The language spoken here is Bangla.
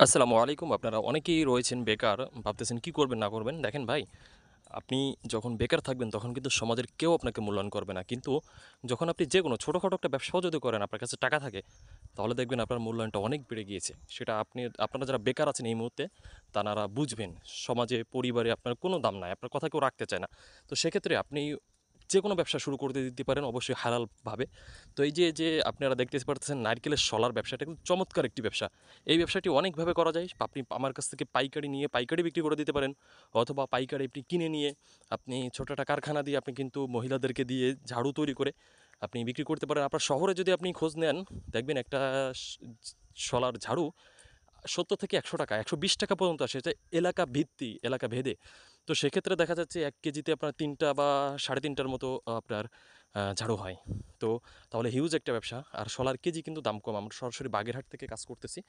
আসসালামু আলাইকুম। আপনারা অনেকেই রয়েছেন বেকার, ভাবতেছেন কি করবেন না করবেন। দেখেন ভাই, আপনি যখন বেকার থাকবেন তখন কিন্তু সমাজের কেউ আপনাকে মূল্যায়ন করবে না। কিন্তু যখন আপনি যেকোনো ছোটোখাটো একটা ব্যবসাও যদি করেন, আপনার কাছে টাকা থাকে, তাহলে দেখবেন আপনার মূল্যায়নটা অনেক বেড়ে গিয়েছে। সেটা আপনারা যারা বেকার আছেন এই মুহূর্তে, তারা বুঝবেন সমাজে, পরিবারে আপনার কোনো দাম নাই। আপনার কথা কেউ রাখতে চায় না। তো সেক্ষেত্রে আপনি যেকোনো ব্যবসা শুরু করে দিতে পারেন, অবশ্যই হালালভাবে। তো এই যে আপনারা দেখতে পারতেছেন নারকেলের শলার ব্যবসাটা কিন্তু চমৎকার একটি ব্যবসা। এই ব্যবসাটি অনেকভাবে করা যায়। আপনি আমার কাছ থেকে পাইকারি নিয়ে পাইকারি বিক্রি করে দিতে পারেন, অথবা পাইকারি আপনি কিনে নিয়ে আপনি ছোট একটা কারখানা দিয়ে আপনি কিন্তু মহিলাদেরকে দিয়ে ঝাড়ু তৈরি করে আপনি বিক্রি করতে পারেন। আপনার শহরে যদি আপনি খোঁজ নেন, দেখবেন একটা শ শলার ঝাড়ু ৭০ থেকে ৳১০০, ৳১২০ পর্যন্ত আসে। এটা এলাকা ভিত্তি, এলাকা ভেদে। তো সেক্ষেত্রে দেখা যাচ্ছে ১ কেজিতে আপনার ৩ টা বা ৩.৫ টার মতো আপনার ঝাড়ু হয়। তো তাহলে হিউজ একটা ব্যবসা। আর শলার কেজি কিন্তু দাম কম। আমরা সরাসরি বাগেরহাট থেকে কাজ করতেছি।